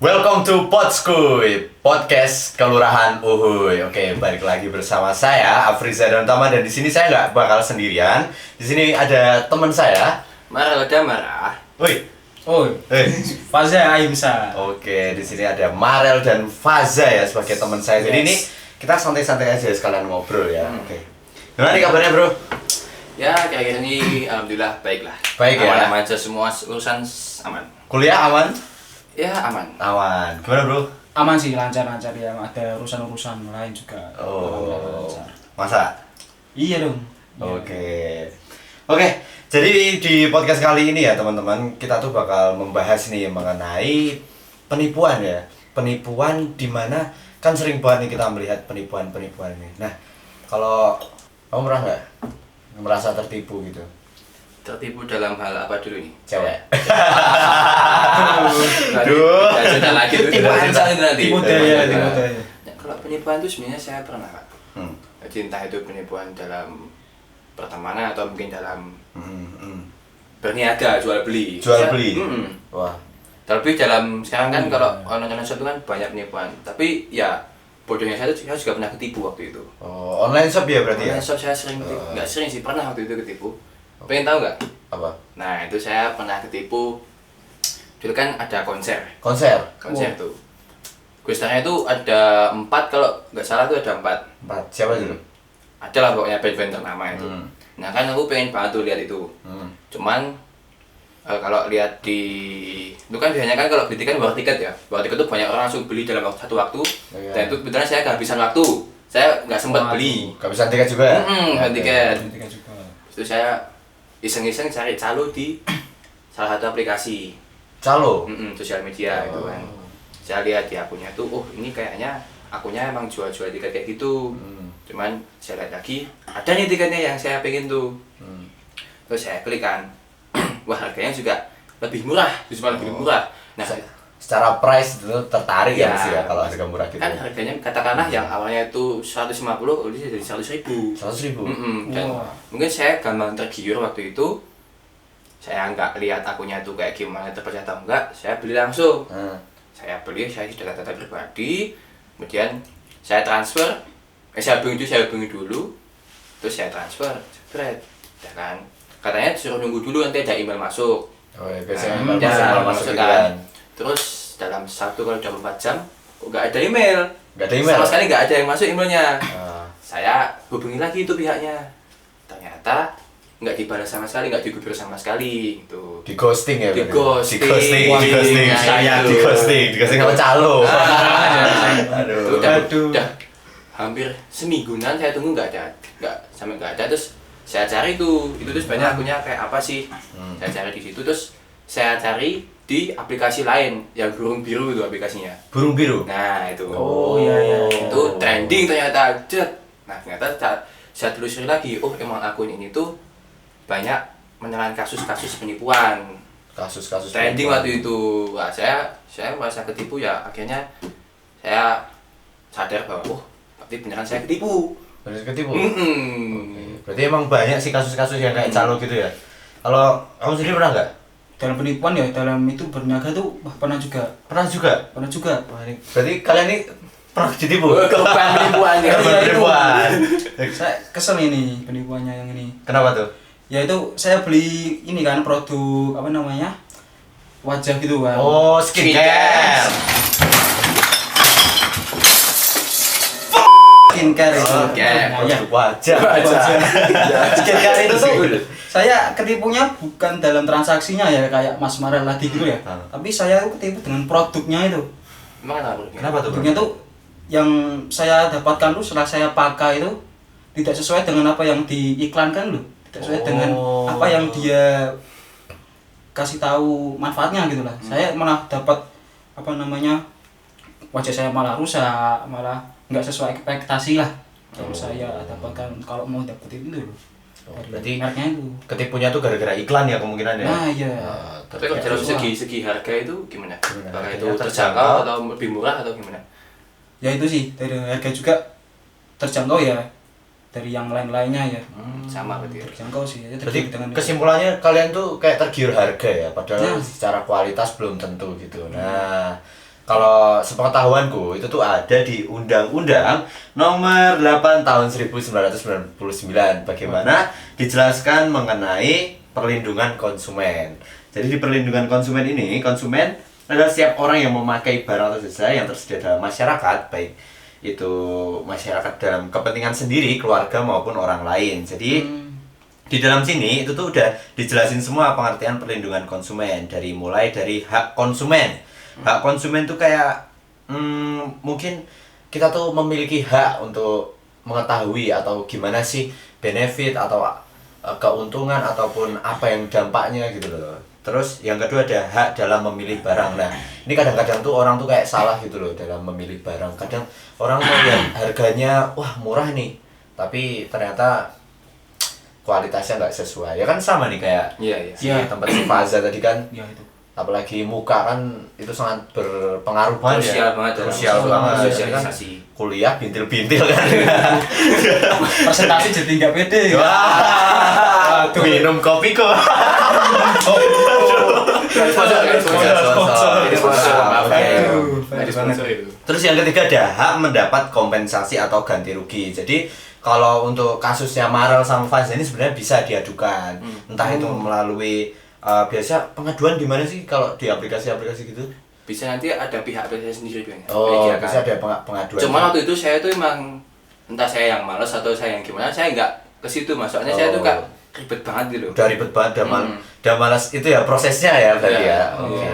Welcome to Podskuy, podcast Kelurahan Uhuy. Oke, balik lagi bersama saya Afriza dan Tama, dan di sini saya nggak bakal sendirian. Di sini ada teman saya. Marah udah marah. Woi. Faza Aimsa. Oke, di sini ada Marel dan Faza ya sebagai teman saya. Jadi ini kita santai-santai aja sekalian ngobrol ya. Oke. Gimana nih kabarnya, Bro? Ya, kira-kira ini alhamdulillah baik lah. Baik ya. Aman aja, semua urusan aman. Kuliah aman? Ya, aman. Aman. Gimana, Bro? Aman sih, lancar-lancar ya. Ada urusan-urusan lain juga. Oh. Lancar. Masa? Iya dong. Oke. Oke, jadi di podcast kali ini ya teman-teman, kita tuh bakal membahas nih mengenai penipuan ya. Penipuan di mana kan sering banget nih kita melihat penipuan-penipuan ini. Nah, kalau kamu pernah nggak merasa tertipu gitu? Tertipu dalam hal apa dulu nih? Cewek. Aduh. Cerita lagi tuh. Tipu daya, tipu daya. Ya, kalau penipuan itu sebenarnya saya pernah, Pak. Hmm. Jadi entah itu penipuan dalam pertemanan atau mungkin dalam berniaga, jual beli. Jual beli. Wah. Terlebih dalam sekarang kan kalau online shop itu kan banyak penipuan. Tapi ya bodohnya saya juga pernah ketipu waktu itu. Oh, online shop ya berarti ya? Online shop saya sering ketipu. Nggak sering sih, pernah waktu itu ketipu. Pengen tahu nggak? Apa? Nah, itu saya pernah ketipu. Dulu kan ada konser Konser. tuh. Kuisternya itu ada 4, kalau nggak salah tuh ada 4. 4. Siapa itu? Ada lah pokoknya band-band ternama itu. Nah kan aku pengen banget tuh lihat itu. Cuman kalau lihat di itu kan biasanya kan kalau beli tiket bawa tiket ya. Bawa tiket tuh banyak orang langsung beli dalam satu waktu. Dan itu kebetulan saya kehabisan waktu. Saya nggak sempat beli. Kehabisan tiket juga ya? Tiket. Tiga juga. Itu saya iseng-iseng cari calo di salah satu aplikasi. Calo? Sosial media gitu kan. Saya lihat di akunnya tuh, oh ini kayaknya akunnya emang jual-jual tiket kayak gitu. Cuman saya lihat lagi, ada nih tiketnya yang saya pengen tuh. Terus saya klik kan, wah harganya juga lebih murah, justru malah lebih murah. Nah, Secara price itu tertarik ya, Ya. sih ya kalau harga murah gitu. kan harganya katakanlah yang awalnya itu 150, udah jadi 100.000. 100.000. Dan Wah. mungkin saya gampang tergiur waktu itu. Saya nggak lihat akunnya tuh kayak gimana, terpercaya atau enggak, saya beli langsung. Saya beli, saya sudah data pribadi, kemudian saya transfer, saya hubungi dulu, terus saya transfer, jebret, ya kan? Katanya disuruh nunggu dulu nanti ada email masuk. Oh ya, biasanya Nah, masuk ya, kalau masuk masuk gitu kan. kan. Terus dalam 1 kali 24 jam, kok nggak ada email? Nggak ada email? Sama sekali nggak ada yang masuk emailnya. Ah. Saya hubungi lagi itu pihaknya, ternyata nggak dibalas sama sekali, nggak digubris sama sekali gitu. Di ghosting ya? Di berarti? ghosting. Di ghosting. Nah, Saya itu. di ghosting sama calo. Itu Aduh. udah hampir semingguan saya tunggu nggak ada, terus saya cari tuh, itu tuh sebenarnya akunnya kayak apa sih? Saya cari di situ, terus saya cari di aplikasi lain yang burung biru itu aplikasinya. Burung biru. Nah itu. Oh, iya. Itu trending ternyata. Nah ternyata saya telusuri lagi, oh emang akun ini tuh banyak menyerang kasus-kasus penipuan. Kasus-kasus Trending penipuan. waktu itu. Wah, saya merasa ketipu ya, akhirnya saya sadar bahwa berarti beneran saya ketipu. Berarti ketipu? Mm-mm. Berarti emang banyak sih kasus-kasus yang kayak calo gitu ya? Kalau kamu sendiri pernah nggak? Dalam penipuan ya, dalam itu berniaga tuh pernah juga. Pernah juga? Pernah juga. Berarti kalian ini pernah ditipu? Korban penipuan ya. Korban penipuan. Saya kesel ini penipuannya yang ini. Kenapa tuh? Ya itu saya beli ini kan produk apa namanya? Wajah gitu kan. Oh, skincare. Skincare itu. Oke, Nah, ya. Produk wajah. Wajah. Skincare itu tuh Betul. saya ketipunya bukan dalam transaksinya ya kayak Mas Marel tadi gitu ya. Tapi saya ketipu dengan produknya itu. Emang kenapa? Kenapa tuh? Produknya tuh yang saya dapatkan tuh setelah saya pakai itu tidak sesuai dengan apa yang diiklankan loh. Tidak sesuai dengan apa yang dia kasih tahu manfaatnya gitu lah. Saya malah dapat apa namanya, wajah saya malah rusak, malah nggak sesuai ekspektasi lah. Kalau saya dapatkan kalau mau dapetin itu loh. Berarti mereknya itu. ketipunya tuh gara-gara iklan ya kemungkinan ya? Nah iya. Tapi kalau dalam segi harga itu gimana? Apakah itu Harganya terjangkau atau lebih murah atau gimana? Ya itu sih, dari harga juga terjangkau ya, dari yang lain-lainnya ya. Sama berarti ya. Terjangkau sih. Ya, Berarti dengan kesimpulannya kalian tuh kayak tergiur harga ya, padahal Nah. secara kualitas belum tentu gitu. Nah, Kalau sepengetahuanku itu tuh ada di Undang-Undang Nomor 8 Tahun 1999. Bagaimana dijelaskan mengenai perlindungan konsumen. Jadi di perlindungan konsumen ini, konsumen adalah setiap orang yang memakai barang atau jasa yang tersedia dalam masyarakat, baik itu masyarakat dalam kepentingan sendiri, keluarga maupun orang lain. Jadi di dalam sini itu tuh udah dijelasin semua pengertian perlindungan konsumen, dari mulai dari hak konsumen. Hak konsumen tuh kayak mungkin kita tuh memiliki hak untuk mengetahui atau gimana sih benefit atau keuntungan ataupun apa yang dampaknya gitu loh. Terus yang kedua ada hak dalam memilih barang. Nah, ini kadang-kadang tuh orang tuh kayak salah gitu loh dalam memilih barang. Kadang orang tuh lihat harganya wah murah nih, tapi ternyata kualitasnya nggak sesuai. Ya kan sama nih kayak si tempat si Faza tadi kan. Iya itu. Apalagi muka kan itu sangat berpengaruh banget Krusial ya. banget, Krusial banget. sosialisasi. Kan kuliah bintil-bintil kan. Presentasi jadi nggak pede. Wah, minum kopi kok. Terus yang ketiga ada hak mendapat kompensasi atau ganti rugi. Jadi kalau untuk kasusnya Marel sama Faz ini sebenarnya bisa diadukan. Entah itu melalui biasa pengaduan di mana sih kalau di aplikasi-aplikasi gitu? Bisa nanti ada pihak aplikasi sendiri biasanya. Oh, bisa ada pengaduan. Cuman waktu itu saya tuh emang entah saya yang malas atau saya yang gimana, saya nggak ke situ Mas. Soalnya saya tuh kayak ribet banget gitu. Udah ribet banget, udah malas itu ya prosesnya ya berarti ya. Oke.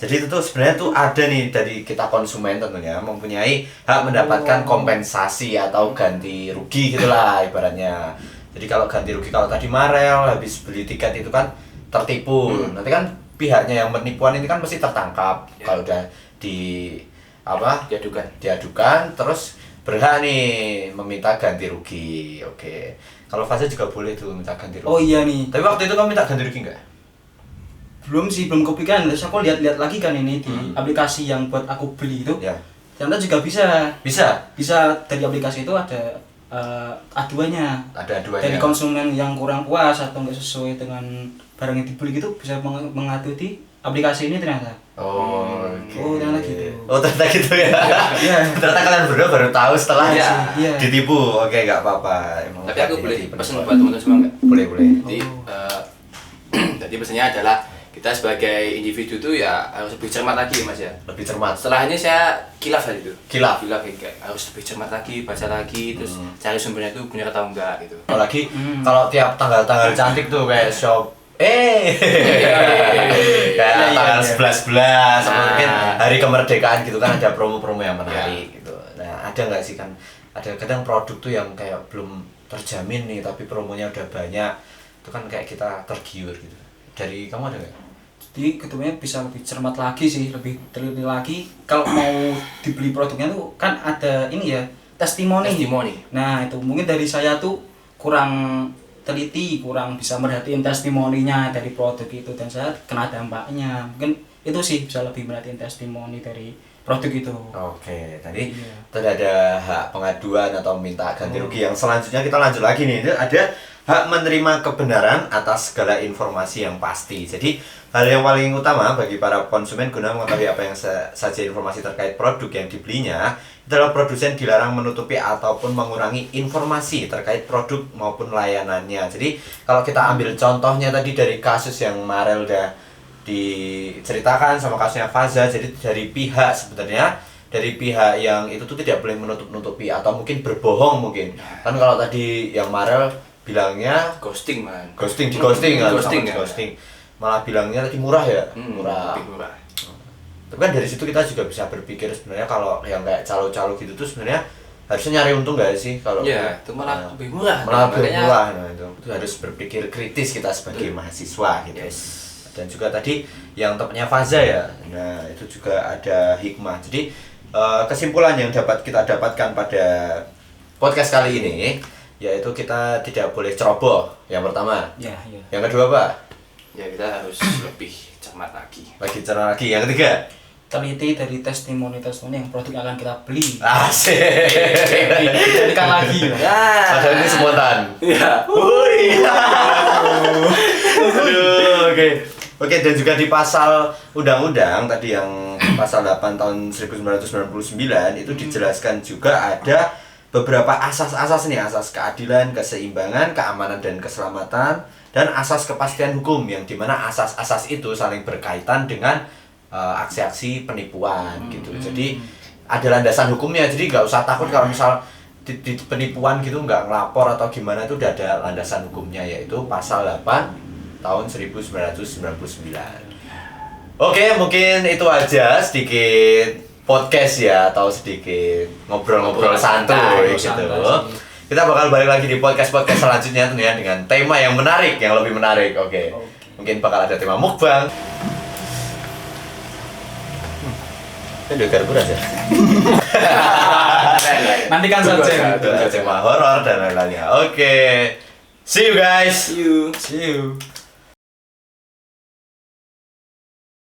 Jadi itu tuh sebenarnya tuh ada nih dari kita konsumen tentunya mempunyai hak mendapatkan kompensasi atau ganti rugi gitulah ibaratnya. Jadi kalau ganti rugi, kalau tadi Marel habis beli tiket itu kan tertipu. Nanti kan pihaknya yang penipuan ini kan mesti tertangkap. Kalau udah diadukan terus berhak nih meminta ganti rugi. Oke. Kalau Fase juga boleh tuh minta ganti rugi. Oh iya nih. Tapi waktu itu kamu minta ganti rugi enggak? Belum sih, belum kepikiran. Terus aku lihat-lihat lagi kan ini di aplikasi yang buat aku beli itu. Ya. Ternyata juga bisa. Bisa Dari aplikasi itu ada aduannya. Ada aduannya. Dari konsumen yang kurang puas atau nggak sesuai dengan barang yang dibeli gitu bisa mengadu di aplikasi ini ternyata. Oh, okay. Oh, ternyata gitu. Oh, ternyata gitu ya. Iya. Ternyata kalian berdua baru tahu setelah Iya. ditipu. Oke, nggak apa-apa. Emang Tapi aku boleh hati-hati pesan penipuan. buat teman-teman semua nggak? Boleh. Jadi, jadi pesannya adalah kita sebagai individu tuh ya harus lebih cermat lagi Mas ya. Lebih cermat. Setelah ini saya kilaf tadi itu. Kilaf kayak harus lebih cermat lagi, baca lagi, terus cari sumbernya itu benar atau enggak gitu. Apalagi kalau tiap tanggal-tanggal cantik tuh kayak shop kayak tanggal 11 mungkin hari kemerdekaan gitu kan ada promo-promo yang menarik gitu. Nah, ada nggak sih kan ada kadang produk tuh yang kayak belum terjamin nih tapi promonya udah banyak. Itu kan kayak kita tergiur gitu. Dari kamu ada nggak? Jadi ketemunya bisa lebih cermat lagi sih, lebih teliti lagi. Kalau mau dibeli produknya tuh kan ada ini ya, testimoni. Nah itu mungkin dari saya tuh kurang teliti, kurang bisa merhatiin testimoninya dari produk itu dan saya kena dampaknya. Mungkin itu sih bisa lebih merhatiin testimoni dari produk itu. Oke, tadi ada hak pengaduan atau minta ganti rugi. Yang selanjutnya kita lanjut lagi nih, ada hak menerima kebenaran atas segala informasi yang pasti. Jadi hal yang paling utama bagi para konsumen guna mengetahui apa yang saja informasi terkait produk yang dibelinya adalah produsen dilarang menutupi ataupun mengurangi informasi terkait produk maupun layanannya. Jadi kalau kita ambil contohnya tadi dari kasus yang Marel udah diceritakan sama kasusnya Faza, jadi dari pihak sebenarnya dari pihak yang itu tuh tidak boleh menutup-nutupi atau mungkin berbohong mungkin. Kan kalau tadi yang Marel bilangnya ghosting man. Ghosting. Malah bilangnya tadi murah ya? Murah. Tapi kan dari situ kita juga bisa berpikir sebenarnya kalau yang kayak calo-calo gitu tuh sebenarnya harusnya nyari untung nggak sih kalau itu malah lebih murah. Malah lebih murah. Nah, itu harus berpikir kritis kita sebagai mahasiswa gitu. Dan juga tadi yang topnya Faza ya. Nah, itu juga ada hikmah. Jadi kesimpulan yang dapat kita dapatkan pada podcast kali ini yaitu kita tidak boleh ceroboh. Yang pertama. Ya. Yang kedua apa? Ya kita harus lebih cermat lagi. Cermat lagi. Yang ketiga, teliti dari testimoni yang produk yang akan kita beli. Asik. Berikan lagi. Padahal ini spontan. Iya. Oke, dan juga di pasal undang-undang tadi yang pasal 8 tahun 1999 itu dijelaskan juga ada beberapa asas-asas nih, asas keadilan, keseimbangan, keamanan dan keselamatan, dan asas kepastian hukum yang dimana asas-asas itu saling berkaitan dengan aksi-aksi penipuan gitu. Jadi ada landasan hukumnya, jadi nggak usah takut kalau misal di penipuan gitu nggak ngelapor atau gimana, itu udah ada landasan hukumnya, yaitu pasal 8 tahun 1999. Oke, mungkin itu aja sedikit podcast ya, atau sedikit ngobrol-ngobrol santuy gitu. Kita bakal balik lagi di podcast-podcast selanjutnya tentunya dengan tema yang menarik, yang lebih menarik. Oke. Mungkin bakal ada tema mukbang. Ini udah garbu aja. Nantikan saja. Tema horor dan lain-lainnya. Oke. See you guys. See you. See you.